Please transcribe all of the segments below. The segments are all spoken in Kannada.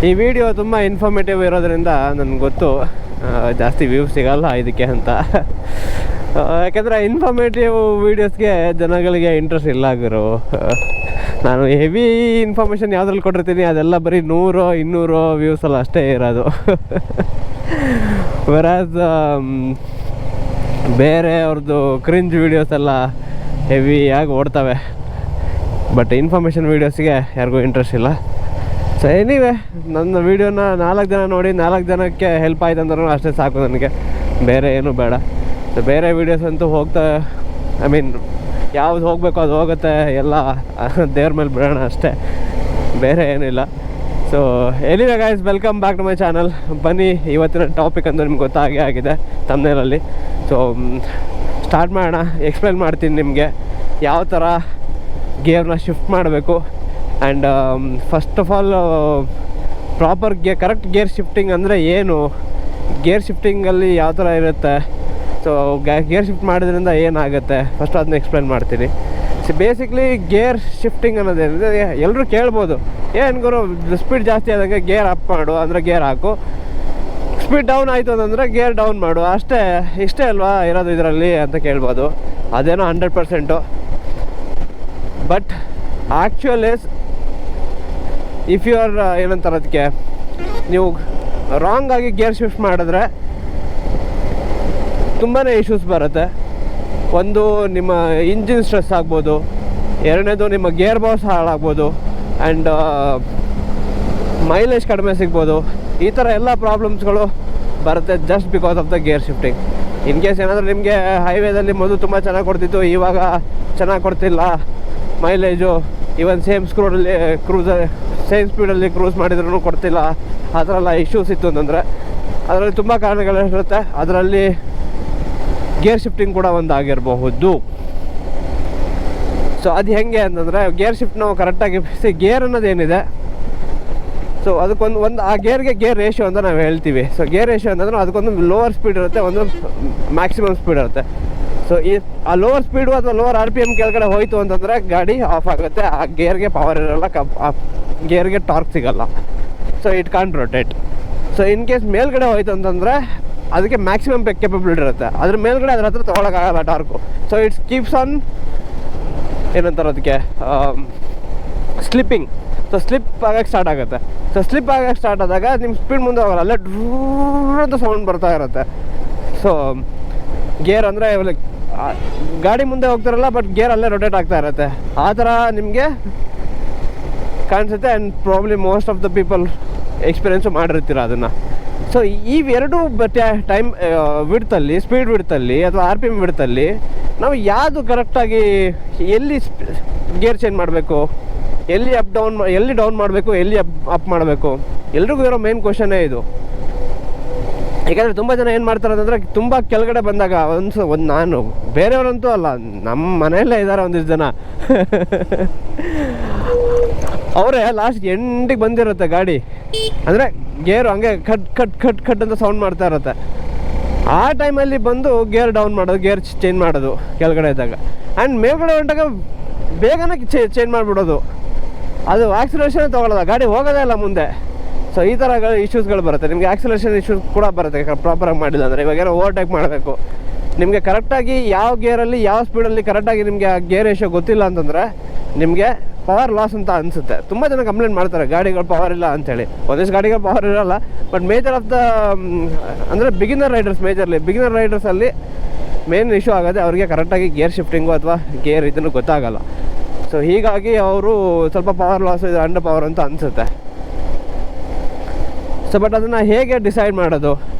ಈ ವಿಡಿಯೋ ತುಂಬ ಇನ್ಫಾರ್ಮೇಟಿವ್ ಇರೋದ್ರಿಂದ ನನಗೆ ಗೊತ್ತು ಜಾಸ್ತಿ ವ್ಯೂಸ್ ಸಿಗಲ್ಲ ಇದಕ್ಕೆ ಅಂತ. ಯಾಕೆಂದರೆ ಇನ್ಫಾರ್ಮೇಟಿವ್ ವೀಡಿಯೋಸ್ಗೆ ಜನಗಳಿಗೆ ಇಂಟ್ರೆಸ್ಟ್ ಇಲ್ಲ ಗುರು. ನಾನು ಹೆವಿ ಇನ್ಫಾರ್ಮೇಷನ್ ಯಾವುದ್ರಲ್ಲಿ ಕೊಟ್ಟಿರ್ತೀನಿ ಅದೆಲ್ಲ ಬರೀ 100-200 ವ್ಯೂಸಲ್ಲ ಅಷ್ಟೇ ಇರೋದು. ವೆರಾಸ್ ಬೇರೆ ಅವ್ರದ್ದು ಕ್ರಿಂಜ್ ವೀಡಿಯೋಸ್ ಎಲ್ಲ ಹೆವಿಯಾಗಿ ಓಡ್ತವೆ. ಬಟ್ ಇನ್ಫಾರ್ಮೇಷನ್ ವೀಡಿಯೋಸ್ಗೆ ಯಾರಿಗೂ ಇಂಟ್ರೆಸ್ಟ್ ಇಲ್ಲ. ಸೊ ಎನಿವೆ, ನನ್ನ ವೀಡಿಯೋನ 4 ಜನ ನೋಡಿ 4 ಜನಕ್ಕೆ ಹೆಲ್ಪ್ ಆಯ್ತು ಅಂದ್ರೂ ಅಷ್ಟೇ ಸಾಕು ನನಗೆ, ಬೇರೆ ಏನೂ ಬೇಡ. ಸೊ ಬೇರೆ ವೀಡಿಯೋಸ್ ಅಂತೂ ಯಾವ್ದು ಹೋಗಬೇಕು ಅದು ಹೋಗುತ್ತೆ, ಎಲ್ಲ ದೇವ್ರ ಮೇಲೆ ಬಿಡೋಣ ಅಷ್ಟೇ, ಬೇರೆ ಏನಿಲ್ಲ. So anyway guys, welcome back to my channel. ಬನ್ನಿ, ಇವತ್ತಿನ ಟಾಪಿಕ್ ಅಂತ ನಿಮ್ಗೆ ಗೊತ್ತಾಗೇ ಆಗಿದೆ ತಮ್ನೇಲಲ್ಲಿ. ಸೊ ಸ್ಟಾರ್ಟ್ ಮಾಡೋಣ. ಎಕ್ಸ್ಪ್ಲೇನ್ ಮಾಡ್ತೀನಿ ನಿಮಗೆ ಯಾವ ಥರ ಗೇರ್ನ ಶಿಫ್ಟ್ ಮಾಡಬೇಕು. And first of all proper correct gear shifting ಅಂದರೆ ಏನು, ಗೇರ್ ಶಿಫ್ಟಿಂಗಲ್ಲಿ ಯಾವ ಥರ ಇರುತ್ತೆ, ಸೊ ಗೇರ್ ಶಿಫ್ಟ್ ಮಾಡೋದ್ರಿಂದ ಏನಾಗುತ್ತೆ ಫಸ್ಟ್ ಅದನ್ನ ಎಕ್ಸ್ಪ್ಲೇನ್ ಮಾಡ್ತೀನಿ. ಸೊ ಬೇಸಿಕ್ಲಿ ಗೇರ್ ಶಿಫ್ಟಿಂಗ್ ಅನ್ನೋದೇನಿದೆ, ಎಲ್ಲರೂ ಕೇಳ್ಬೋದು, ಏನು ಗುರು ಸ್ಪೀಡ್ ಜಾಸ್ತಿ ಆದಂಗೆ ಗೇರ್ ಅಪ್ ಮಾಡು ಅಂದರೆ ಗೇರ್ ಹಾಕು, ಸ್ಪೀಡ್ ಡೌನ್ ಆಯಿತು ಅಂತಂದರೆ ಗೇರ್ ಡೌನ್ ಮಾಡು, ಇಷ್ಟೇ ಅಲ್ವಾ ಇರೋದು ಇದರಲ್ಲಿ ಅಂತ ಕೇಳ್ಬೋದು. ಅದೇನೋ 100%. But actual is if you are ಏನಂತಾರೆ ಅದಕ್ಕೆ, ನೀವು ರಾಂಗ್ ಆಗಿ ಗೇರ್ ಶಿಫ್ಟ್ ಮಾಡಿದ್ರೆ ತುಂಬಾ ಇಶ್ಯೂಸ್ ಬರುತ್ತೆ. ಒಂದು, ನಿಮ್ಮ ಇಂಜಿನ್ ಸ್ಟ್ರೆಸ್ ಆಗ್ಬೋದು, ಎರಡನೇದು ನಿಮ್ಮ ಗೇರ್ ಬಾಕ್ಸ್ ಹಾಳಾಗ್ಬೋದು, ಆ್ಯಂಡ್ ಮೈಲೇಜ್ ಕಡಿಮೆ ಸಿಗ್ಬೋದು. ಈ ಥರ ಎಲ್ಲ ಪ್ರಾಬ್ಲಮ್ಸ್ಗಳು ಬರುತ್ತೆ just because of the gear shifting. In case ಏನಾದರೂ ನಿಮಗೆ ಹೈವೇದಲ್ಲಿ ಮೊದಲು ತುಂಬ ಚೆನ್ನಾಗಿ ಕೊಡ್ತಿತ್ತು, ಇವಾಗ ಚೆನ್ನಾಗಿ ಕೊಡ್ತಿಲ್ಲ ಮೈಲೇಜು, ಈವನ್ ಸೇಮ್ ಸ್ಪೀಡಲ್ಲಿ ಕ್ರೂಸ್ ಮಾಡಿದ್ರೂ ಕೊಡ್ತಿಲ್ಲ, ಆ ಥರ ಎಲ್ಲ ಇಶ್ಯೂಸ್ ಇತ್ತು ಅಂತಂದರೆ ಅದರಲ್ಲಿ ತುಂಬ ಕಾರಣಗಳಿರುತ್ತೆ. ಅದರಲ್ಲಿ ಗೇರ್ ಶಿಫ್ಟಿಂಗ್ ಕೂಡ ಒಂದು ಆಗಿರಬಹುದು. ಸೊ ಅದು ಹೆಂಗೆ ಅಂತಂದರೆ, ಗೇರ್ ಶಿಫ್ಟ್ ನಾವು ಕರೆಕ್ಟಾಗಿ ಗೇರ್ ಅನ್ನೋದೇನಿದೆ, ಸೊ ಅದಕ್ಕೊಂದು ಆ ಗೇರ್ಗೆ ಗೇರ್ ರೇಷಿಯೋ ಅಂತ ನಾವು ಹೇಳ್ತೀವಿ. ಸೊ ಗೇರ್ ರೇಷಿಯೋ ಅಂತಂದ್ರೆ ಅದಕ್ಕೊಂದು ಲೋವರ್ ಸ್ಪೀಡ್ ಇರುತ್ತೆ, ಒಂದು ಮ್ಯಾಕ್ಸಿಮಮ್ ಸ್ಪೀಡ್ ಇರುತ್ತೆ. ಸೊ ಆ ಲೋವರ್ ಸ್ಪೀಡು ಅಥವಾ ಲೋವರ್ RPM ಕೆಳಗಡೆ ಹೋಯಿತು ಅಂತಂದರೆ ಗಾಡಿ ಆಫ್ ಆಗುತ್ತೆ, ಆ ಗೇರ್ಗೆ ಪವರ್ ಇರೋಲ್ಲ, ಆ ಗೇರ್ಗೆ ಟಾರ್ಕ್ ಸಿಗೋಲ್ಲ, so it can't rotate. So in case ಮೇಲ್ಗಡೆ ಹೋಯ್ತು ಅಂತಂದರೆ ಅದಕ್ಕೆ ಮ್ಯಾಕ್ಸಿಮಮ್ ಕೆಪಬಿಲಿಟಿ ಇರುತ್ತೆ, ಅದ್ರ ಮೇಲ್ಗಡೆ ಅದ್ರ ಹತ್ರ ತೊಗೊಳಕ್ಕಾಗಲ್ಲ torque. So it's keeps on ಏನಂತಾರೆ ಅದಕ್ಕೆ ಸ್ಲಿಪ್ಪಿಂಗ್. ಸೊ ಸ್ಲಿಪ್ ಆಗಕ್ಕೆ ಸ್ಟಾರ್ಟ್ ಆಗುತ್ತೆ. ಸೊ ಸ್ಲಿಪ್ ಆಗಕ್ಕೆ ಸ್ಟಾರ್ಟ್ ಆದಾಗ ನಿಮ್ಮ ಸ್ಪೀಡ್ ಮುಂದೆ ಹೋಗಲ್ಲ, ಅಲ್ಲೇ ಡ್ರೂ ಅಂತ ಸೌಂಡ್ ಬರ್ತಾ ಇರುತ್ತೆ. ಸೊ ಗೇರ್ ಅಂದರೆ ಗಾಡಿ ಮುಂದೆ ಹೋಗ್ತಾರಲ್ಲ, ಬಟ್ ಗೇರ್ ಅಲ್ಲೇ ರೊಟೇಟ್ ಆಗ್ತಾ ಇರುತ್ತೆ, ಆ ಥರ ನಿಮಗೆ ಕಾಣಿಸುತ್ತೆ. And probably most of the people experience ಮಾಡಿರ್ತೀರ ಅದನ್ನು. ಸೊ ಇವೆರಡು ಟೈಮ್ ವಿಡ್ತಲ್ಲಿ, ಸ್ಪೀಡ್ ವಿಡ್ತಲ್ಲಿ ಅಥವಾ RPM ವಿಡ್ತಲ್ಲಿ ನಾವು ಯಾವುದು ಕರೆಕ್ಟಾಗಿ ಎಲ್ಲಿ ಗೇರ್ ಚೇಂಜ್ ಮಾಡಬೇಕು, ಎಲ್ಲಿ ಎಲ್ಲಿ ಡೌನ್ ಮಾಡಬೇಕು, ಎಲ್ಲಿ ಅಪ್ ಮಾಡಬೇಕು, ಎಲ್ರಿಗೂ ಇರೋ ಮೇನ್ ಕ್ವಶನ್ನೇ ಇದು. ಯಾಕಂದರೆ ತುಂಬ ಜನ ಏನು ಮಾಡ್ತಾರೆ ಅಂತಂದರೆ, ತುಂಬ ಕೆಳಗಡೆ ಬಂದಾಗ ನಾನು ಬೇರೆಯವರಂತೂ ಅಲ್ಲ, ನಮ್ಮ ಮನೆಯಲ್ಲೇ ಇದ್ದಾರೆ ಒಂದಿಷ್ಟು ಜನ, ಅವರೇ ಲಾಸ್ಟ್ ಎಂಡಿಗೆ ಬಂದಿರುತ್ತೆ ಗಾಡಿ, ಅಂದರೆ ಗೇರು ಹಂಗೆ ಖಟ್ ಅಂತ ಸೌಂಡ್ ಮಾಡ್ತಾ ಇರುತ್ತೆ. ಆ ಟೈಮಲ್ಲಿ ಬಂದು ಗೇರ್ ಡೌನ್ ಮಾಡೋದು, ಗೇರ್ ಚೇಂಜ್ ಮಾಡೋದು ಕೆಳಗಡೆ ಇದ್ದಾಗ, ಆ್ಯಂಡ್ ಮೇಲ್ಗಡೆ ಹೊಂಟಾಗ ಬೇಗನೆ ಚೇಂಜ್ ಮಾಡಿಬಿಡೋದು, ಅದು ಆಕ್ಸಿಲರೇಷನ್ ತೊಗೊಳ್ಳೋದು, ಗಾಡಿ ಹೋಗೋದೇ ಇಲ್ಲ ಮುಂದೆ. ಸೊ ಈ ಥರ ಇಶ್ಯೂಸ್ಗಳು ಬರುತ್ತೆ. ನಿಮಗೆ ಆಕ್ಸಿಲರೇಷನ್ ಇಶ್ಯೂಸ್ ಕೂಡ ಬರುತ್ತೆ ಪ್ರಾಪರಾಗಿ ಮಾಡಿಲ್ಲ ಅಂದರೆ. ಇವಾಗೇನೋ ಓವರ್ಟೇಕ್ ಮಾಡಬೇಕು, ನಿಮಗೆ ಕರೆಕ್ಟಾಗಿ ಯಾವ ಗೇರಲ್ಲಿ ಯಾವ ಸ್ಪೀಡಲ್ಲಿ ಕರೆಕ್ಟಾಗಿ ನಿಮಗೆ ಆ ಗೇರ್ ರೇಷಿಯೋ ಗೊತ್ತಿಲ್ಲ ಅಂತಂದರೆ ನಿಮಗೆ ಪವರ್ ಲಾಸ್ ಅಂತ ಅನಿಸುತ್ತೆ. ತುಂಬ ಜನ ಕಂಪ್ಲೇಂಟ್ ಮಾಡ್ತಾರೆ ಗಾಡಿಗಳು ಪವರ್ ಇಲ್ಲ ಅಂಥೇಳಿ. ಒಂದಿಷ್ಟು ಗಾಡಿಗಳು ಪವರ್ ಇರೋಲ್ಲ, ಬಟ್ ಮೇಜರ್ ಆಫ್ ದ ಅಂದರೆ ಬಿಗಿನರ್ ರೈಡರ್ಸಲ್ಲಿ ಮೇನ್ ಇಶ್ಯೂ ಆಗೋದೆ ಅವ್ರಿಗೆ ಕರೆಕ್ಟಾಗಿ ಗೇರ್ ಶಿಫ್ಟಿಂಗು ಅಥವಾ ಗೇರ್ ಇದನ್ನು ಗೊತ್ತಾಗಲ್ಲ. ಸೊ ಹೀಗಾಗಿ ಅವರು ಸ್ವಲ್ಪ ಪವರ್ ಲಾಸ್ ಇದೆ, ಅಂಡರ್ ಪವರ್ ಅಂತ ಅನಿಸುತ್ತೆ. ಸೊ ಬಟ್ ಅದನ್ನು ಹೇಗೆ ಡಿಸೈಡ್ ಮಾಡೋದು,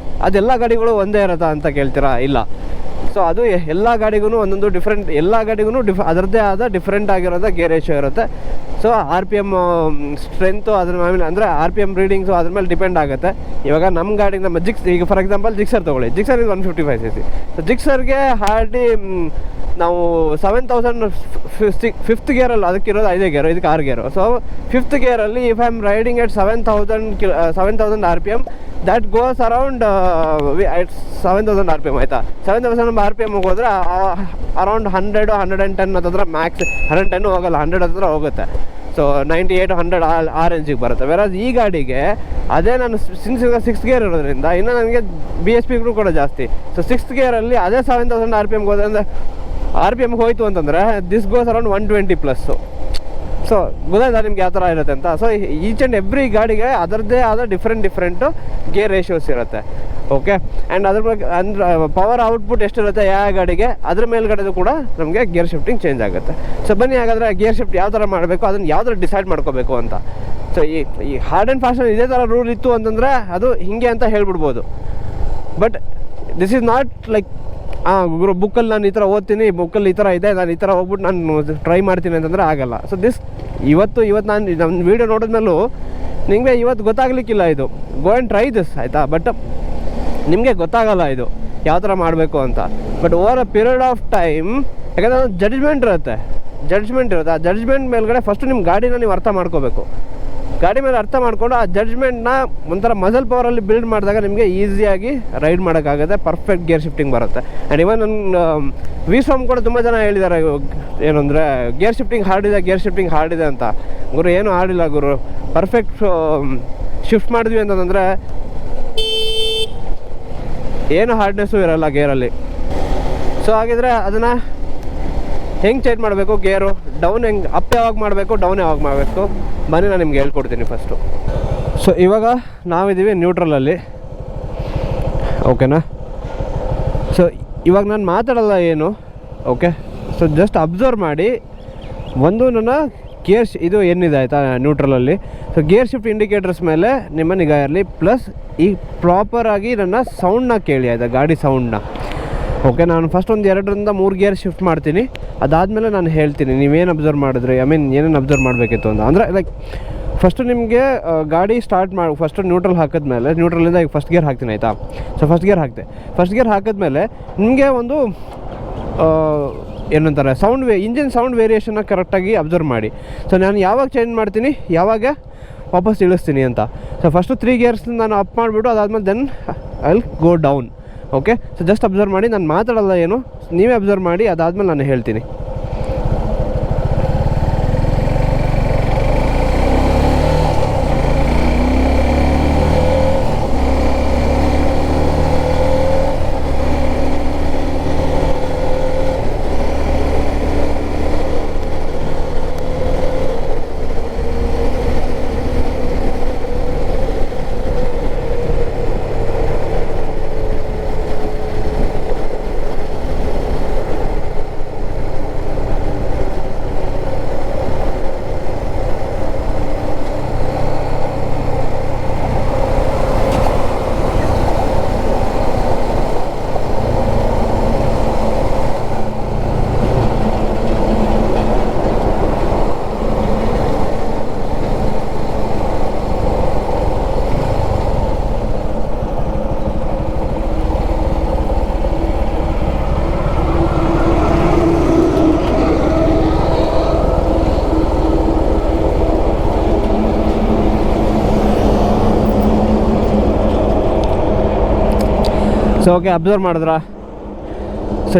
ಅದೆಲ್ಲ ಗಾಡಿಗಳು ಒಂದೇ ಇರುತ್ತಾ ಅಂತ ಕೇಳ್ತೀರಾ? ಇಲ್ಲ. ಸೊ ಅದು ಎಲ್ಲ ಗಾಡಿಗೂ ಒಂದೊಂದು ಡಿಫ್ರೆಂಟ್, ಎಲ್ಲ ಗಾಡಿಗೂ ಅದರದ್ದೇ ಆದ ಡಿಫ್ರೆಂಟ್ ಆಗಿರೋದ ಗೇರ್ ರೇಷಿಯೋ ಇರುತ್ತೆ. ಸೊ RPM ಸ್ಟ್ರೆಂತು ಅದ್ರ ಮೇಲೆ, ಅಂದರೆ RPM ರೀಡಿಂಗ್ಸು ಅದ್ರ ಮೇಲೆ ಡಿಪೆಂಡ್ ಆಗುತ್ತೆ. ಇವಾಗ ನಮ್ಮ ಗಾಡಿಗೆ ಈಗ ಫಾರ್ ಎಕ್ಸಾಂಪಲ್ ಜಿಕ್ಸರ್ ತೊಗೊಳ್ಳಿ, ಜಿಕ್ಸರ್ ಇದು 155cc. ಸೊ ಜಿಕ್ಸರ್ಗೆ ಹಾರ್ಡ್ಲಿ ನಾವು 7000 ಫಿಫ್ತ್ ಗೇರಲ್ಲಿ, ಅದಕ್ಕಿರೋದು 5 ಗೇರು, ಇದಕ್ಕೆ 6 ಗೇರು. ಸೊ ಫಿಫ್ತ್ ಗೇರಲ್ಲಿ if I am riding at 7000 RPM, that goes around 7000 RPM ಆಯಿತಾ. 7000 RPM ಹೋದ್ರೆ ಅರೌಂಡ್ 100-110 ಹತ್ತಿರ ಮ್ಯಾಕ್ಸ್, 110 ಹೋಗಲ್ಲ, 100 ಹತ್ತಿರ ಹೋಗುತ್ತೆ. ಸೊ 98 100 ಆ ರೇಂಜಿಗೆ ಬರುತ್ತೆ. ವೆರಾಸ್ ಈ ಗಾಡಿಗೆ ಅದೇ ನಾನು ಸಿಕ್ಸ್ ಗೇರ್ ಇರೋದ್ರಿಂದ ಇನ್ನು ನನಗೆ BSP ಕೂಡ ಜಾಸ್ತಿ. ಸೊ 6th ಗೇರಲ್ಲಿ ಅದೇ 7000 RPM ಹೋದ್ರೆ ಅಂದರೆ RPM ಹೋಯಿತು ಅಂತಂದರೆ ದಿಸ್ ಗೋಸ್ ಅರೌಂಡ್ 120+. ಸೊ ಗೊತ್ತಾಯ್ತಾ ನಿಮ್ಗೆ ಯಾವ ಥರ ಇರುತ್ತೆ ಅಂತ. ಸೊ ಈಚ್ ಆ್ಯಂಡ್ ಎವ್ರಿ ಗಾಡಿಗೆ ಅದರದ್ದೇ ಆದ ಡಿಫ್ರೆಂಟು ಗೇರ್ ರೇಷಿಯೋಸ್ ಇರುತ್ತೆ. ಓಕೆ, ಆ್ಯಂಡ್ ಅದ್ರ ಬಗ್ಗೆ ಅಂದರೆ ಪವರ್ ಔಟ್ಪುಟ್ ಎಷ್ಟಿರುತ್ತೆ ಯಾವ ಗಾಡಿಗೆ ಅದ್ರ ಮೇಲ್ಗಡೆದು ಕೂಡ ನಮಗೆ ಗೇರ್ ಶಿಫ್ಟಿಂಗ್ ಚೇಂಜ್ ಆಗುತ್ತೆ. ಸೊ ಬನ್ನಿ ಹಾಗಾದರೆ ಗೇರ್ ಶಿಫ್ಟ್ ಯಾವ ಥರ ಮಾಡಬೇಕು ಅದನ್ನು ಯಾವ ಥರ ಡಿಸೈಡ್ ಮಾಡ್ಕೋಬೇಕು ಅಂತ. ಸೊ ಈ ಹಾರ್ಡ್ ಆ್ಯಂಡ್ ಫಾಸ್ಟ್ ಇದೇ ಥರ ರೂಲ್ ಇತ್ತು ಅಂತಂದರೆ ಅದು ಹೀಗೆ ಅಂತ ಹೇಳ್ಬಿಡ್ಬೋದು. But this is not like ಗುರು ಬುಕ್ಕಲ್ಲಿ ನಾನು ಈ ಥರ ಓದ್ತೀನಿ, ಬುಕ್ಕಲ್ಲಿ ಈ ಥರ ಇದೆ, ನಾನು ಈ ಥರ ಹೋಗ್ಬಿಟ್ಟು ನಾನು ಟ್ರೈ ಮಾಡ್ತೀನಿ ಅಂತಂದರೆ ಆಗಲ್ಲ. ಸೊ ಇವತ್ತು ನಾನು ನಮ್ಮ ವೀಡಿಯೋ ನೋಡಿದ್ಮೇಲೂ ನಿಮಗೆ ಇವತ್ತು ಗೊತ್ತಾಗಲಿಕ್ಕಿಲ್ಲ ಇದು. ಗೋ ಆ್ಯಂಡ್ ಟ್ರೈ ದಿಸ್ ಆಯಿತಾ. ಬಟ್ ನಿಮಗೆ ಗೊತ್ತಾಗಲ್ಲ ಇದು ಯಾವ ಥರ ಮಾಡಬೇಕು ಅಂತ. But over a period of time ಯಾಕಂದರೆ ಒಂದು ಜಡ್ಜ್ಮೆಂಟ್ ಇರುತ್ತೆ. ಆ ಜಡ್ಜ್ಮೆಂಟ್ ಮೇಲ್ಗಡೆ ಫಸ್ಟು ನಿಮ್ಮ ಗಾಡಿನ ನೀವು ಅರ್ಥ ಮಾಡ್ಕೋಬೇಕು. ಗಾಡಿ ಮೇಲೆ ಅರ್ಥ ಮಾಡಿಕೊಂಡು ಆ ಜಡ್ಜ್ಮೆಂಟ್ನ ಒಂಥರ ಮಸಲ್ ಪವರಲ್ಲಿ ಬಿಲ್ಡ್ ಮಾಡಿದಾಗ ನಿಮಗೆ ಈಸಿಯಾಗಿ ರೈಡ್ ಮಾಡೋಕ್ಕಾಗುತ್ತೆ, ಪರ್ಫೆಕ್ಟ್ ಗೇರ್ ಶಿಫ್ಟಿಂಗ್ ಬರುತ್ತೆ. ಆ್ಯಂಡ್ ಇವನ್ ನನ್ನ ವಿಸ್ವಾಮ್ ಕೂಡ ತುಂಬ ಜನ ಹೇಳಿದ್ದಾರೆ ಏನಂದರೆ ಗೇರ್ ಶಿಫ್ಟಿಂಗ್ ಹಾರ್ಡ್ ಇದೆ ಅಂತ. ಗುರು ಏನೂ ಹಾರ್ಡಿಲ್ಲ ಗುರು, ಪರ್ಫೆಕ್ಟ್ ಶಿಫ್ಟ್ ಮಾಡಿದ್ವಿ ಅಂತಂದರೆ ಏನು ಹಾರ್ಡ್ನೆಸ್ಸು ಇರೋಲ್ಲ ಗೇರಲ್ಲಿ. ಸೊ ಹಾಗಿದ್ರೆ ಅದನ್ನು ಹೆಂಗೆ ಚೇಂಜ್ ಮಾಡಬೇಕು, ಗೇರು ಡೌನ್ ಹೆಂಗೆ ಅಪ್ ಯಾವಾಗ ಮಾಡಬೇಕು, ಡೌನ್ ಯಾವಾಗ ಮಾಡಬೇಕು ಬನ್ನಿ ನಾನು ನಿಮ್ಗೆ ಹೇಳ್ಕೊಡ್ತೀನಿ ಫಸ್ಟು. ಸೊ ಇವಾಗ ನಾವಿದ್ದೀವಿ ನ್ಯೂಟ್ರಲಲ್ಲಿ, ಓಕೆನಾ. ಸೊ ಇವಾಗ ನಾನು ಮಾತಾಡಲ್ಲ ಏನು, ಓಕೆ. ಸೊ ಜಸ್ಟ್ ಅಬ್ಸರ್ವ್ ಮಾಡಿ ಒಂದು ನನ್ನ ಗೇರ್ ಇದು ಏನಿದೆ ಆಯಿತಾ ನ್ಯೂಟ್ರಲಲ್ಲಿ. ಸೊ ಗೇರ್ ಶಿಫ್ಟ್ ಇಂಡಿಕೇಟರ್ಸ್ ಮೇಲೆ ನಿಮ್ಮ ನಿಗಾ ಇರಲಿ, ಪ್ಲಸ್ ಈ ಪ್ರಾಪರಾಗಿ ನನ್ನ ಸೌಂಡನ್ನ ಕೇಳಿ ಆಯಿತಾ, ಗಾಡಿ ಸೌಂಡನ್ನ. ಓಕೆ, ನಾನು ಫಸ್ಟ್ ಒಂದು 2 ರಿಂದ 3 ಗೇರ್ ಶಿಫ್ಟ್ ಮಾಡ್ತೀನಿ. ಅದಾದಮೇಲೆ ನಾನು ಹೇಳ್ತೀನಿ ನೀವೇನು ಅಬ್ಸರ್ವ್ ಮಾಡಿದ್ರಿ, ಏನೇನು ಅಬ್ಸರ್ವ್ ಮಾಡಬೇಕಿತ್ತು ಅಂತ. ಅಂದರೆ ಲೈಕ್ ಫಸ್ಟು ನಿಮಗೆ ಗಾಡಿ ಸ್ಟಾರ್ಟ್ ಮಾಡಿ ಫಸ್ಟು ನ್ಯೂಟ್ರಲ್ ಹಾಕಿದ್ಮೇಲೆ, ನ್ಯೂಟ್ರಲಿಂದ ಈಗ ಫಸ್ಟ್ ಗೇರ್ ಹಾಕ್ತೀನಿ ಆಯಿತಾ. ಸೊ ಫಸ್ಟ್ ಗೇರ್ ಹಾಕಿದ್ಮೇಲೆ ನಿಮಗೆ ಒಂದು ಏನಂತಾರೆ ಇಂಜಿನ್ ಸೌಂಡ್ ವೇರಿಯೇಷನ್ನ ಕರೆಕ್ಟಾಗಿ ಅಬ್ಸರ್ವ್ ಮಾಡಿ. ಸೊ ನಾನು ಯಾವಾಗ ಚೇಂಜ್ ಮಾಡ್ತೀನಿ, ಯಾವಾಗ ವಾಪಸ್ ಇಳಿಸ್ತೀನಿ ಅಂತ. ಸೊ ಫಸ್ಟು 3 ಗೇರ್ಸ್ ನಾನು ಅಪ್ ಮಾಡಿಬಿಟ್ಟು ಅದಾದಮೇಲೆ then I will go down. Okay, so just observe ಮಾಡಿ, ನಾನು ಮಾತಾಡಲ್ಲ ಏನು, ನೀವೇ ಅಬ್ಸರ್ವ್ ಮಾಡಿ, ಅದಾದಮೇಲೆ ನಾನು ಹೇಳ್ತೀನಿ. ಸೊ ಓಕೆ, ಅಬ್ಸರ್ವ್ ಮಾಡಿದ್ರಾ? ಸೊ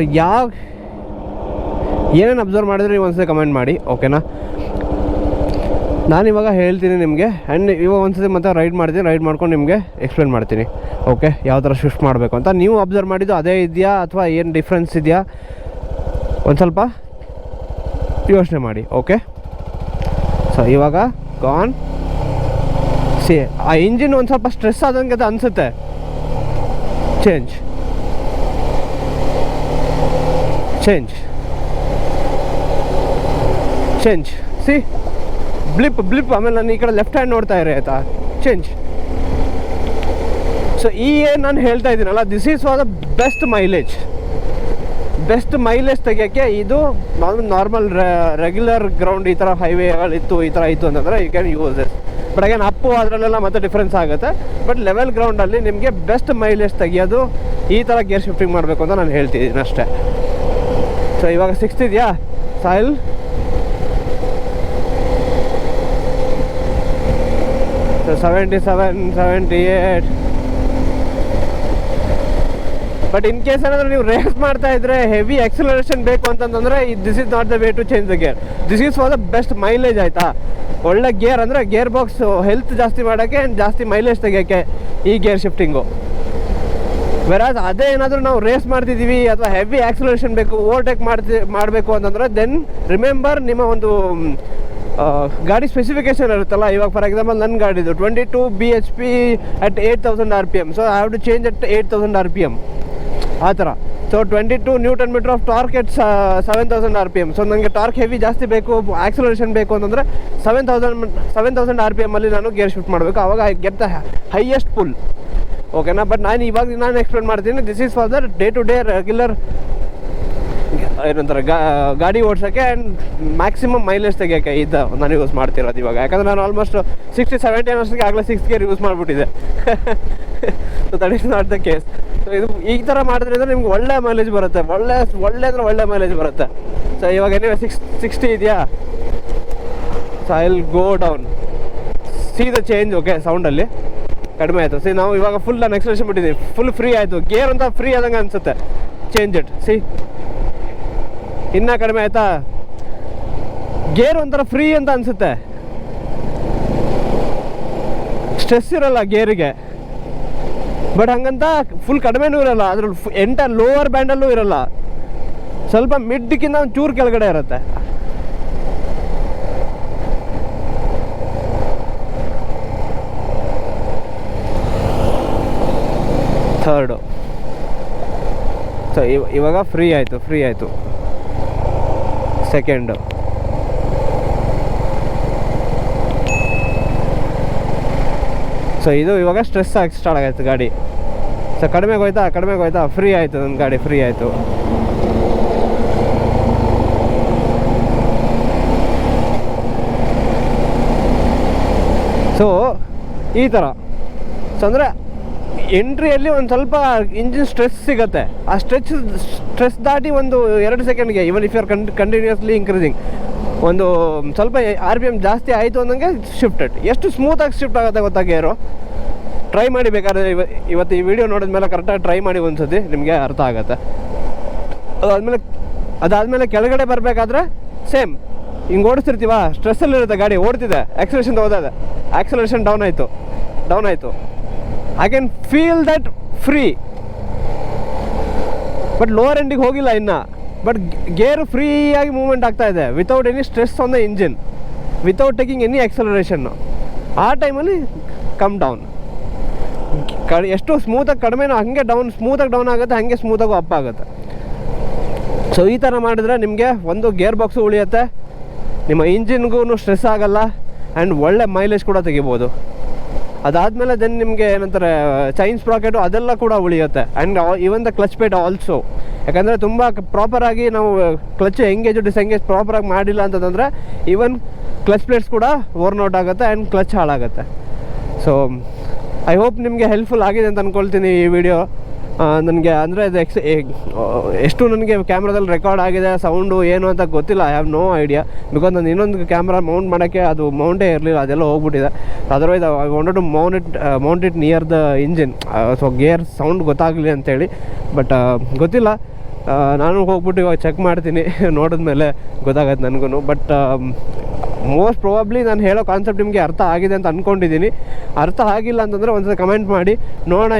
ಏನೇನು ಅಬ್ಸರ್ವ್ ಮಾಡಿದ್ರೆ ನೀವು ಒಂದ್ಸತಿ ಕಮೆಂಟ್ ಮಾಡಿ, ಓಕೆನಾ. ನಾನಿವಾಗ ಹೇಳ್ತೀನಿ ನಿಮಗೆ, ಆ್ಯಂಡ್ ಇವಾಗ ಒಂದ್ಸತಿ ಮತ್ತೆ ರೈಡ್ ಮಾಡ್ಕೊಂಡು ನಿಮಗೆ ಎಕ್ಸ್ಪ್ಲೇನ್ ಮಾಡ್ತೀನಿ, ಓಕೆ, ಯಾವ ಥರ ಶಿಫ್ಟ್ ಮಾಡಬೇಕು ಅಂತ. ನೀವು ಅಬ್ಸರ್ವ್ ಮಾಡಿದ್ದು ಅದೇ ಇದೆಯಾ ಅಥವಾ ಏನು ಡಿಫ್ರೆನ್ಸ್ ಇದೆಯಾ ಒಂದು ಸ್ವಲ್ಪ ಯೋಚನೆ ಮಾಡಿ, ಓಕೆ. ಸೊ ಇವಾಗ ಗಾನ್ ಆ ಇಂಜಿನ್ ಒಂದು ಸ್ವಲ್ಪ ಸ್ಟ್ರೆಸ್ ಆದಂಗೆ ಅದು ಅನಿಸುತ್ತೆ. ಚೇಂಜ್ ಸಿ ಬ್ಲಿಪ್ ಆಮೇಲೆ ನಾನು ಈ ಕಡೆ ಲೆಫ್ಟ್ ಹ್ಯಾಂಡ್ ನೋಡ್ತಾ ಇರಿ ಆಯಿತಾ. ಚೇಂಜ್. ಸೊ ಏನು ನಾನು ಹೇಳ್ತಾ ಇದ್ದೀನಲ್ಲ, this is for the best mileage ತೆಗಿಯೋಕ್ಕೆ. ಇದು ನಾರ್ಮಲ್ ರೆಗ್ಯುಲರ್ ಗ್ರೌಂಡ್ ಈ ಥರ ಹೈವೇಗಳಿತ್ತು ಈ ಥರ ಇತ್ತು ಅಂತಂದರೆ you can use this. But again up ಅದರಲ್ಲೆಲ್ಲ ಮತ್ತೆ ಡಿಫ್ರೆನ್ಸ್ ಆಗುತ್ತೆ. ಬಟ್ ಲೆವೆಲ್ ಗ್ರೌಂಡಲ್ಲಿ ನಿಮಗೆ ಬೆಸ್ಟ್ ಮೈಲೇಜ್ ತೆಗಿಯೋದು ಈ ಥರ ಗೇರ್ ಶಿಫ್ಟಿಂಗ್ ಮಾಡಬೇಕು ಅಂತ ನಾನು ಹೇಳ್ತಿದ್ದೀನಿ ಅಷ್ಟೇ. ಸೊ ಇವಾಗ 6th ಇದೆಯಾ ಸಾಯಿಲ್? ಸೊ 77, 78, ಬಟ್ ಇನ್ ಕೇಸ್ ಏನಾದರೂ ನೀವು ರೇಸ್ ಮಾಡ್ತಾ ಇದ್ರೆ ಹೆವಿ ಎಕ್ಸಲರೇಷನ್ ಬೇಕು ಅಂತಂದರೆ this is not the way to change the gear. This is for the best mileage, ಆಯಿತಾ. ಒಳ್ಳೆ ಗೇರ್ ಅಂದರೆ ಗೇರ್ ಬಾಕ್ಸ್ ಹೆಲ್ತ್ ಜಾಸ್ತಿ ಮಾಡೋಕ್ಕೆ ಆ್ಯಂಡ್ ಜಾಸ್ತಿ ಮೈಲೇಜ್ ತೆಗಿಯೋಕ್ಕೆ ಈ ಗೇರ್ ಶಿಫ್ಟಿಂಗು. ವೆರಾಸ್ ಅದೇ ಏನಾದರೂ ನಾವು ರೇಸ್ ಮಾಡ್ತಿದ್ದೀವಿ ಅಥವಾ ಹೆವಿ ಆಕ್ಸಲರೇಷನ್ ಬೇಕು, ಓವರ್ಟೇಕ್ ಮಾಡಬೇಕು ಅಂತಂದರೆ ದೆನ್ ರಿಮೆಂಬರ್ ನಿಮ್ಮ ಒಂದು ಗಾಡಿ ಸ್ಪೆಸಿಫಿಕೇಶನ್ ಇರುತ್ತಲ್ಲ. ಇವಾಗ ಫಾರ್ ಎಕ್ಸಾಂಪಲ್ ನನ್ನ ಗಾಡಿದು 22 BHP at 8000 RPM. So I have to change at 8000 RPM ಆ ಥರ. So 22 Nm of torque at 7000 RPM. So ನನಗೆ ಟಾರ್ಕ್ ಹೆವಿ ಜಾಸ್ತಿ ಬೇಕು, ಆಕ್ಸಲರೇಷನ್ ಬೇಕು ಅಂತಂದರೆ 7000 RPM ಅಲ್ಲಿ ನಾನು ಗೇರ್ ಶಿಫ್ಟ್ ಮಾಡಬೇಕು. ಆವಾಗ I get the highest pull. ಓಕೆನಾ. ಬಟ್ ನಾನು ಎಕ್ಸ್ಪ್ಲೇನ್ ಮಾಡ್ತೀನಿ. This is for the day to day regular ಏನಂತಾರೆ ಗಾಡಿ ಓಡಿಸೋಕ್ಕೆ ಆ್ಯಂಡ್ ಮ್ಯಾಕ್ಸಿಮಮ್ ಮೈಲೇಜ್ ತೆಗಿಯೋಕ್ಕೆ ಇದು ನಾನು ಯೂಸ್ ಮಾಡ್ತಿರೋದು ಇವಾಗ. ಯಾಕಂದರೆ ನಾನು ಆಲ್ಮೋಸ್ಟ್ 60-70 ವರ್ಷಕ್ಕೆ ಆಗಲೇ 6th ಗೇರ್ ಯೂಸ್ ಮಾಡಿಬಿಟ್ಟಿದ್ದೆ. So that is not the case. ಸೊ ಇದು ಈ ಥರ ಮಾಡಿದ್ರಿಂದ ನಿಮ್ಗೆ ಒಳ್ಳೆ ಮೈಲೇಜ್ ಬರುತ್ತೆ, ಒಳ್ಳೆ ಮೈಲೇಜ್ ಬರುತ್ತೆ. ಸೊ ಇವಾಗ ಏನಿವೆ 60 ಇದೆಯಾ. So I will go down, see the change. Okay, ಸೌಂಡಲ್ಲಿ ಕಡಿಮೆ ಆಯಿತು. ಸಿ ನಾವು ಇವಾಗ ಫುಲ್ ನಾನು ಎಕ್ಸಲೇಷನ್ ಬಿಟ್ಟಿದ್ದೀವಿ, ಫುಲ್ ಫ್ರೀ ಆಯಿತು. ಗೇರ್ ಅಂತ ಫ್ರೀ ಆದಂಗೆ ಅನಿಸುತ್ತೆ. ಚೇಂಜ್ ಇಟ್, ಸಿ ಇನ್ನೂ ಕಡಿಮೆ ಆಯಿತಾ. ಗೇರ್ ಒಂಥರ ಫ್ರೀ ಅಂತ ಅನಿಸುತ್ತೆ, ಸ್ಟ್ರೆಸ್ ಇರಲ್ಲ ಗೇರಿಗೆ. ಬಟ್ ಹಂಗಂತ ಫುಲ್ ಕಡಿಮೆನೂ ಇರಲ್ಲ, ಅದ್ರಲ್ಲಿ ಲೋವರ್ ಬ್ಯಾಂಡಲ್ಲೂ ಇರಲ್ಲ, ಸ್ವಲ್ಪ ಮಿಡ್ಕಿಂತ ಒಂದು ಚೂರು ಕೆಳಗಡೆ ಇರುತ್ತೆ. ಥರ್ಡು. ಸೊ ಇವಾಗ ಫ್ರೀ ಆಯಿತು. ಸೆಕೆಂಡು. ಸೊ ಇದು ಇವಾಗ ಸ್ಟ್ರೆಸ್ ಆಗಿ ಸ್ಟಾರ್ಟ್ ಆಗಾಯ್ತು ಗಾಡಿ. ಸೊ ಕಡಿಮೆಗೆ ಹೋಯ್ತಾ ಫ್ರೀ ಆಯಿತು, ನನ್ನ ಗಾಡಿ ಫ್ರೀ ಆಯಿತು. ಸೊ ಈ ಥರ. ಸೊ ಅಂದರೆ ಎಂಟ್ರಿಯಲ್ಲಿ ಒಂದು ಸ್ವಲ್ಪ ಇಂಜಿನ್ ಸ್ಟ್ರೆಸ್ ಸಿಗುತ್ತೆ. ಆ ಸ್ಟ್ರೆಸ್ ದಾಟಿ ಒಂದು 2 ಸೆಕೆಂಡ್ಗೆ, even if you are continuously increasing, ಒಂದು ಸ್ವಲ್ಪ RPM ಜಾಸ್ತಿ ಆಯಿತು ಅಂದಂಗೆ ಶಿಫ್ಟೆಡ್. ಎಷ್ಟು ಸ್ಮೂತಾಗಿ ಶಿಫ್ಟ್ ಆಗುತ್ತೆ ಗೊತ್ತಾ ಗೇರು. ಟ್ರೈ ಮಾಡಿ ಬೇಕಾದ್ರೆ ಇವತ್ತು ಈ ವಿಡಿಯೋ ನೋಡಿದ ಮೇಲೆ ಕರೆಕ್ಟಾಗಿ ಟ್ರೈ ಮಾಡಿ ಒಂದ್ಸತಿ, ನಿಮಗೆ ಅರ್ಥ ಆಗುತ್ತೆ. ಅದಾದಮೇಲೆ ಕೆಳಗಡೆ ಬರಬೇಕಾದ್ರೆ ಸೇಮ್ ಹಿಂಗೆ ಓಡಿಸ್ತಿರ್ತೀವ, ಸ್ಟ್ರೆಸ್ಸಲ್ಲಿರುತ್ತೆ ಗಾಡಿ, ಓಡ್ತಿದೆ, ಆಕ್ಸಲೇಷನ್ ಹೋದಾದೆ, ಆಕ್ಸಲೇಷನ್ ಡೌನ್ ಆಯಿತು. I can feel that free. But lower ಎಂಡಿಗೆ ಹೋಗಿಲ್ಲ ಇನ್ನು. ಬಟ್ ಗೇರು ಫ್ರೀಯಾಗಿ ಮೂವ್ಮೆಂಟ್ ಆಗ್ತಾ ಇದೆ, without any stress on the engine, without taking any ಆಕ್ಸಲರೇಷನ್ನು. ಆ ಟೈಮಲ್ಲಿ ಕಮ್ ಡೌನ್. ಎಷ್ಟು ಸ್ಮೂತಾಗಿ ಕಡಿಮೆನೋ ಹಂಗೆ ಸ್ಮೂತಾಗಿ ಡೌನ್ ಆಗುತ್ತೆ, ಹಾಗೆ ಸ್ಮೂತಾಗೂ ಅಪ್ ಆಗುತ್ತೆ. ಸೊ ಈ ಥರ ಮಾಡಿದ್ರೆ ನಿಮಗೆ ಒಂದು ಗೇರ್ ಬಾಕ್ಸು ಉಳಿಯುತ್ತೆ, ನಿಮ್ಮ ಇಂಜಿನ್ಗೂ ಸ್ಟ್ರೆಸ್ ಆಗಲ್ಲ, ಆ್ಯಂಡ್ ಒಳ್ಳೆ ಮೈಲೇಜ್ ಕೂಡ ತೆಗಿಬೋದು. ಅದಾದಮೇಲೆ ದೆನ್ ನಿಮಗೆ ಏನಂತಾರೆ ಚೈನ್ ಸ್ಪ್ರಾಕೆಟು ಅದೆಲ್ಲ ಕೂಡ ಉಳಿಯುತ್ತೆ. And even the clutch plate also. ಯಾಕಂದರೆ ತುಂಬ ಪ್ರಾಪರಾಗಿ ನಾವು ಕ್ಲಚ್ ಎಂಗೇಜು ಡಿಸೆಂಗೇಜ್ ಪ್ರಾಪರಾಗಿ ಮಾಡಿಲ್ಲ ಅಂತಂದರೆ ಈವನ್ ಕ್ಲಚ್ ಪ್ಲೇಟ್ಸ್ ಕೂಡ ಓವರ್ನ್ ಔಟ್ ಆಗುತ್ತೆ ಆ್ಯಂಡ್ ಕ್ಲಚ್ ಹಾಳಾಗುತ್ತೆ. ಸೊ ಐ ಹೋಪ್ ನಿಮಗೆ ಹೆಲ್ಪ್ಫುಲ್ ಆಗಿದೆ ಅಂತ ಅಂದ್ಕೊಳ್ತೀನಿ ಈ ವಿಡಿಯೋ. ನನಗೆ ಅಂದರೆ ಇದು ಎಷ್ಟು ನನಗೆ ಕ್ಯಾಮ್ರಾದಲ್ಲಿ ರೆಕಾರ್ಡ್ ಆಗಿದೆ ಸೌಂಡು ಏನು ಅಂತ ಗೊತ್ತಿಲ್ಲ. I have no idea. Because ನಾನು ಇನ್ನೊಂದು ಕ್ಯಾಮ್ರಾ ಮೌಂಟ್ ಮಾಡೋಕ್ಕೆ ಅದು ಮೌಂಟೇ ಇರಲಿಲ್ಲ, ಅದೆಲ್ಲ ಹೋಗ್ಬಿಟ್ಟಿದೆ. Otherwise I wanted to mount it near the engine. So gear sound ಗೊತ್ತಾಗಲಿ ಅಂತೇಳಿ. ಬಟ್ ಗೊತ್ತಿಲ್ಲ, ನಾನು ಹೋಗ್ಬಿಟ್ಟು ಇವಾಗ ಚೆಕ್ ಮಾಡ್ತೀನಿ, ನೋಡಿದ್ಮೇಲೆ ಗೊತ್ತಾಗತ್ತೆ ನನಗೂ. ಬಟ್ ಮೋಸ್ಟ್ ಪ್ರೊಬಬ್ಲಿ ನಾನು ಹೇಳೋ ಕಾನ್ಸೆಪ್ಟ್ ನಿಮಗೆ ಅರ್ಥ ಆಗಿದೆ ಅಂತ ಅಂದ್ಕೊಂಡಿದ್ದೀನಿ. ಅರ್ಥ ಆಗಿಲ್ಲ ಅಂತಂದರೆ ಒಂದ್ಸಲ ಕಮೆಂಟ್ ಮಾಡಿ ನೋಡೋಣ.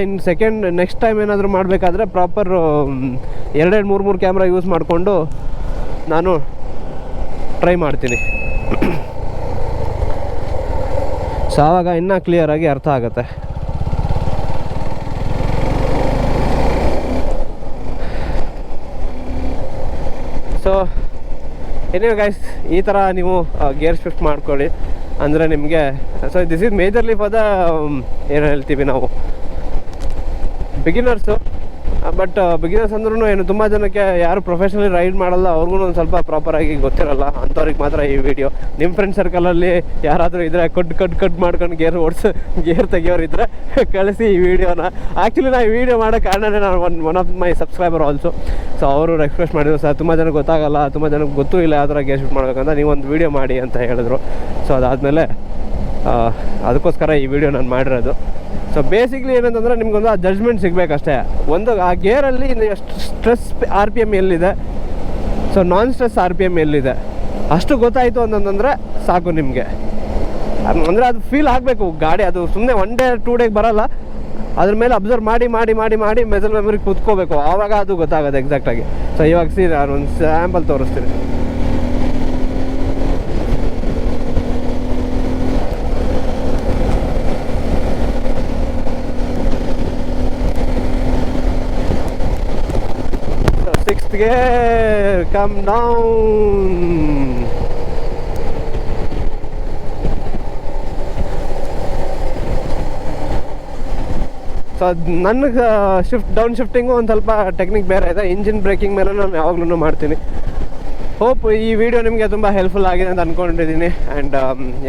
ನೆಕ್ಸ್ಟ್ ಟೈಮ್ ಏನಾದರೂ ಮಾಡಬೇಕಾದ್ರೆ ಪ್ರಾಪರ್ 2-3 ಕ್ಯಾಮ್ರಾ ಯೂಸ್ ಮಾಡಿಕೊಂಡು ನಾನು ಟ್ರೈ ಮಾಡ್ತೀನಿ. ಸೊ ಆವಾಗ ಇನ್ನೂ ಕ್ಲಿಯರಾಗಿ ಅರ್ಥ ಆಗುತ್ತೆ. ಸೊ ಏನಿವೆ ಗೈಸ್, ಈ ಥರ ನೀವು ಗೇರ್ ಶಿಫ್ಟ್ ಮಾಡ್ಕೊಳ್ಳಿ ಅಂದರೆ ನಿಮಗೆ. So this is majorly for the ಏನು ಹೇಳ್ತೀವಿ ನಾವು ಬಿಗಿನರ್ಸು. ಬಟ್ ಬಿಗಿನರ್ಸ್ ಅಂದ್ರೂ ಏನು ತುಂಬ ಜನಕ್ಕೆ ಯಾರು ಪ್ರೊಫೆಷ್ನಲಿ ರೈಡ್ ಮಾಡಲ್ಲ, ಅವ್ರಿಗೂ ಒಂದು ಸ್ವಲ್ಪ ಪ್ರಾಪರಾಗಿ ಗೊತ್ತಿರಲ್ಲ. ಅಂಥವ್ರಿಗೆ ಮಾತ್ರ ಈ ವಿಡಿಯೋ. ನಿಮ್ಮ ಫ್ರೆಂಡ್ ಸರ್ಕಲಲ್ಲಿ ಯಾರಾದರೂ ಇದ್ದರೆ ಕಟ್ ಮಾಡ್ಕೊಂಡು ಗೇರ್ ತೆಗಿಯೋರು ಇದ್ದರೆ ಕಳಿಸಿ ಈ ವಿಡಿಯೋನ. ಆ್ಯಕ್ಚುಲಿ ನಾನು ಈ ವಿಡಿಯೋ ಮಾಡೋ ಕಾರಣನೇ ನಾನು one of my subscriber also. So ಅವರು ರಿಕ್ವೆಸ್ಟ್ ಮಾಡಿದ್ರು, ಸರ್ ತುಂಬ ಜನಕ್ಕೆ ಗೊತ್ತಾಗಲ್ಲ, ತುಂಬ ಜನಕ್ಕೆ ಗೊತ್ತೂ ಇಲ್ಲ ಯಾವ ಥರ ಗೇರ್ ಶಿಫ್ಟ್ ಮಾಡಬೇಕಂತ, ನೀವೊಂದು ವಿಡಿಯೋ ಮಾಡಿ ಅಂತ ಹೇಳಿದ್ರು. ಸೊ ಅದಾದಮೇಲೆ ಅದಕ್ಕೋಸ್ಕರ ಈ ವಿಡಿಯೋ ನಾನು ಮಾಡಿರೋದು. ಸೊ ಬೇಸಿಕ್ಲಿ ಏನಂತಂದರೆ ನಿಮ್ಗೊಂದು ಆ ಜಡ್ಜ್ಮೆಂಟ್ ಸಿಗಬೇಕಷ್ಟೇ. ಒಂದು ಆ ಗೇರಲ್ಲಿ ಎಷ್ಟು ಸ್ಟ್ರೆಸ್ RPM ಎಲ್ಲಿದೆ, ಸೊ ನಾನ್ ಸ್ಟ್ರೆಸ್ RPM ಎಲ್ಲಿದೆ ಅಷ್ಟು ಗೊತ್ತಾಯಿತು ಅಂತಂದರೆ ಸಾಕು ನಿಮಗೆ. ಅಂದರೆ ಅದು ಫೀಲ್ ಆಗಬೇಕು ಗಾಡಿ, ಅದು ಸುಮ್ಮನೆ 1 ಡೇ 2 ಡೇಗೆ ಬರೋಲ್ಲ. ಅದ್ರ ಮೇಲೆ ಅಬ್ಸರ್ವ್ ಮಾಡಿ ಮಾಡಿ ಮಾಡಿ ಮಾಡಿ ಮೆಸಲ್ ಮೆಮೊರಿ ಕೂತ್ಕೋಬೇಕು, ಆವಾಗ ಅದು ಗೊತ್ತಾಗೋದು ಎಕ್ಸಾಕ್ಟಾಗಿ. ಸೊ ಇವಾಗ ನಾನು ಒಂದು ಸ್ಯಾಂಪಲ್ ತೋರಿಸ್ತೀನಿ. Sixth gear, come down. So ಅದು ನನಗೆ ಡೌನ್ ಶಿಫ್ಟಿಂಗು ಒಂದು ಸ್ವಲ್ಪ ಟೆಕ್ನಿಕ್ ಬೇರೆ ಇದೆ. ಇಂಜಿನ್ ಬ್ರೇಕಿಂಗ್ ಮೇಲೆ ನಾನು ಯಾವಾಗಲೂ ಮಾಡ್ತೀನಿ. ಹೋಪ್ ಈ ವಿಡಿಯೋ ನಿಮಗೆ ತುಂಬ ಹೆಲ್ಪ್ಫುಲ್ ಆಗಿದೆ ಅಂತ ಅಂದ್ಕೊಂಡಿದ್ದೀನಿ. ಆ್ಯಂಡ್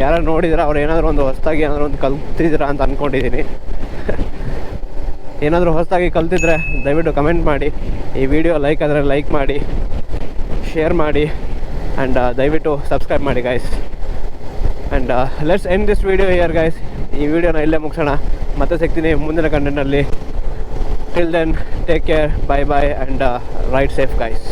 ಯಾರು ನೋಡಿದ್ರೆ ಅವ್ರು ಏನಾದರೂ ಒಂದು ಹೊಸದಾಗಿ ಏನಾದರೂ ಒಂದು ಕಲ್ತಿದ್ದೀರಾ ಅಂತ ಅಂದ್ಕೊಂಡಿದ್ದೀನಿ. ಏನಾದರೂ ಹೊಸದಾಗಿ ಕಲ್ತಿದ್ರೆ ದಯವಿಟ್ಟು ಕಮೆಂಟ್ ಮಾಡಿ. ಈ ವಿಡಿಯೋ ಲೈಕ್ ಆದರೆ ಲೈಕ್ ಮಾಡಿ, ಶೇರ್ ಮಾಡಿ, ಆ್ಯಂಡ್ ದಯವಿಟ್ಟು ಸಬ್ಸ್ಕ್ರೈಬ್ ಮಾಡಿ guys. And let's end this video here guys. ಈ ವಿಡಿಯೋನ ಇಲ್ಲೇ ಮುಗಿಸೋಣ. ಮತ್ತೆ ಸಿಗ್ತೀನಿ ಮುಂದಿನ ಕಂಟೆಂಟಲ್ಲಿ. Till then take care, bye bye, and ride safe guys.